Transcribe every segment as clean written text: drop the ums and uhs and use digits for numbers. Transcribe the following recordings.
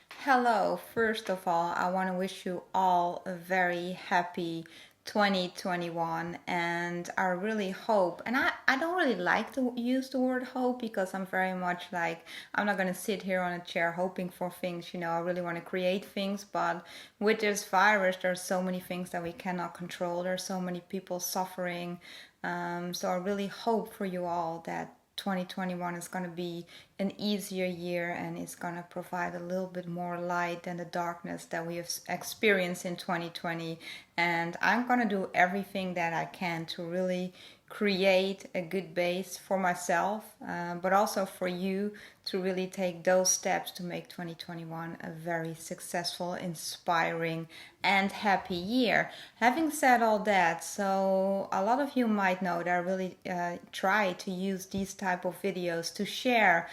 Hello, first of all, I want to wish you all a very happy 2021. And I really hope, and I don't really like to use the word hope because I'm very much like, I'm not going to sit here on a chair hoping for things. I really want to create things. But with this virus, there's so many things that we cannot control. There's so many people suffering. So I really hope for you all that 2021 is going to be an easier year and it's going to provide a little bit more light than the darkness that we have experienced in 2020. And I'm going to do everything that I can to really create a good base for myself, but also for you to really take those steps to make 2021 a very successful, inspiring, and happy year. Having said all that, so a lot of you might know that I really try to use these type of videos to share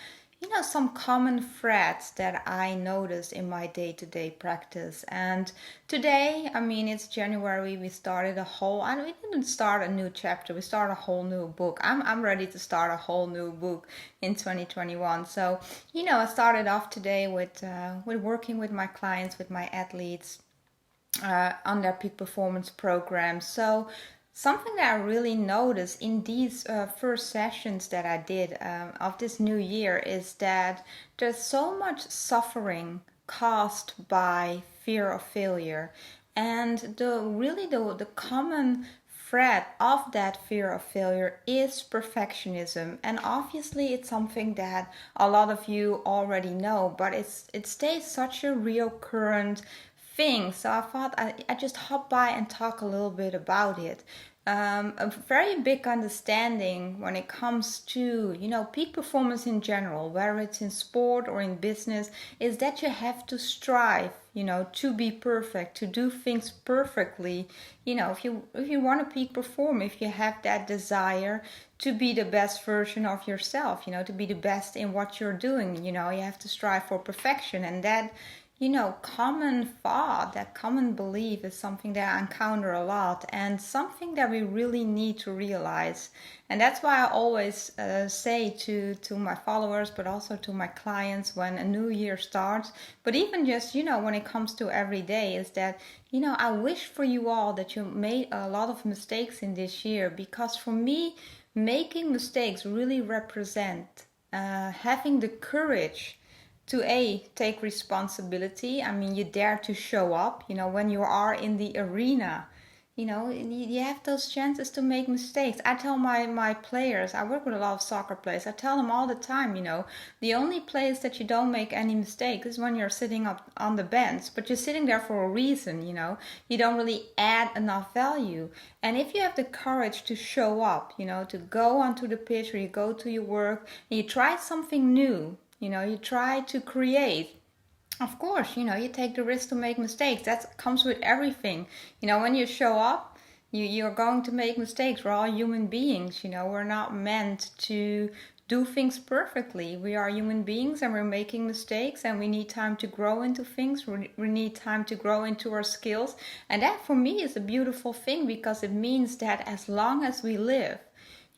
some common threads that I notice in my day-to-day practice. And today, I mean, it's January. We started we didn't start a new chapter. We started a whole new book. I'm ready to start a whole new book in 2021. So, I started off today with working with my clients, with my athletes, on their peak performance program. So something that I really noticed in these first sessions that I did of this new year is that there's so much suffering caused by fear of failure. And the common thread of that fear of failure is perfectionism. And obviously it's something that a lot of you already know, but it stays such a recurrent thing. So I thought I just hop by and talk a little bit about it. A very big understanding when it comes to peak performance in general, whether it's in sport or in business, is that you have to strive to be perfect, to do things perfectly. If you want to peak perform, if you have that desire to be the best version of yourself, to be the best in what you're doing, you have to strive for perfection. And that common thought, that common belief is something that I encounter a lot and something that we really need to realize. And that's why I always say to my followers, but also to my clients when a new year starts, but even just, when it comes to every day, is that, I wish for you all that you made a lot of mistakes in this year, because for me, making mistakes really represent having the courage to take responsibility. I mean, you dare to show up, when you are in the arena. You have those chances to make mistakes. I tell my players, I work with a lot of soccer players, I tell them all the time, the only place that you don't make any mistakes is when you're sitting up on the bench, but you're sitting there for a reason. You don't really add enough value. And if you have the courage to show up, to go onto the pitch or you go to your work and you try something new, you try to create. Of course, you take the risk to make mistakes. That comes with everything. When you show up, you're going to make mistakes. We're all human beings. We're not meant to do things perfectly. We are human beings and we're making mistakes, and we need time to grow into things. We need time to grow into our skills. And that for me is a beautiful thing, because it means that as long as we live,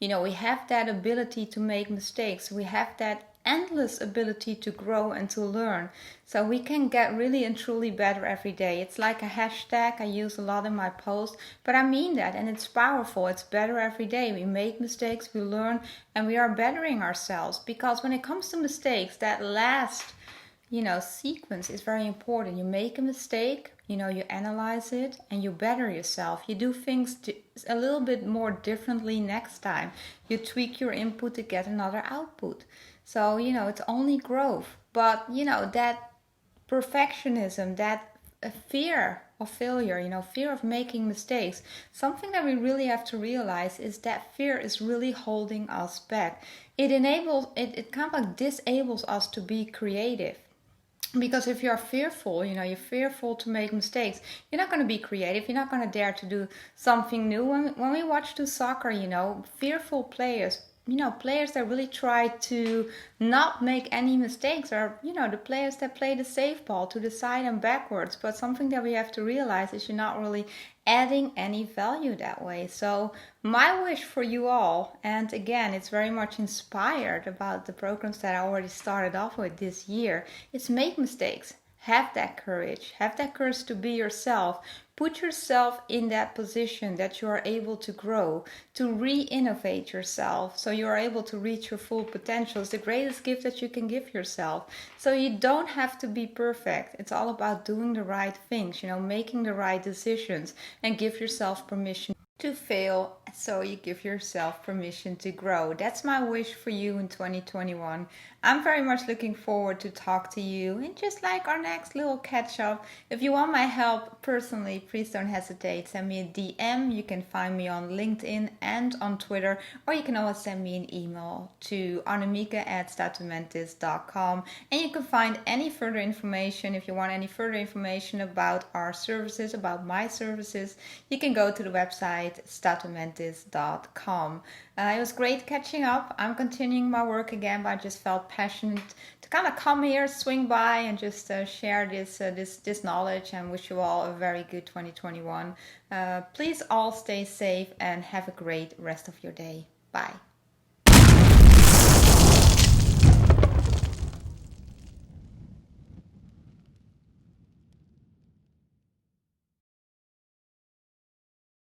we have that ability to make mistakes. We have that endless ability to grow and to learn. So we can get really and truly better every day. It's like a hashtag I use a lot in my posts, but I mean that, and it's powerful. It's better every day. We make mistakes, we learn, and we are bettering ourselves. Because when it comes to mistakes, that last sequence is very important. You make a mistake, you analyze it and you better yourself. You do things a little bit more differently next time. You tweak your input to get another output. So, it's only growth. But, that perfectionism, that fear of failure, fear of making mistakes, something that we really have to realize is that fear is really holding us back. It kind of like disables us to be creative. Because if you're fearful, you're fearful to make mistakes, you're not going to be creative, you're not going to dare to do something new. When we watch the soccer, fearful players, players that really try to not make any mistakes are, the players that play the safe ball to the side and backwards. But something that we have to realize is you're not really adding any value that way. So my wish for you all, and again, it's very much inspired about the programs that I already started off with this year, is make mistakes. have that courage. Have that courage to be yourself. Put yourself in that position that you are able to grow, to re-innovate yourself so you are able to reach your full potential. It's the greatest gift that you can give yourself. So you don't have to be perfect. It's all about doing the right things, making the right decisions, and give yourself permission to fail so you give yourself permission to grow. That's my wish for you in 2021. I'm very much looking forward to talk to you and just like our next little catch up. If you want my help personally, please don't hesitate. Send me a DM. You can find me on LinkedIn and on Twitter, or you can always send me an email to annemieke@statumentis.com. And you can find any further information. If you want any further information about our services, about my services, you can go to the website statumentis.com. It was great catching up. I'm continuing my work again, but I just felt passionate to kind of come here, swing by, and just share this knowledge. And wish you all a very good 2021. Please all stay safe and have a great rest of your day. Bye.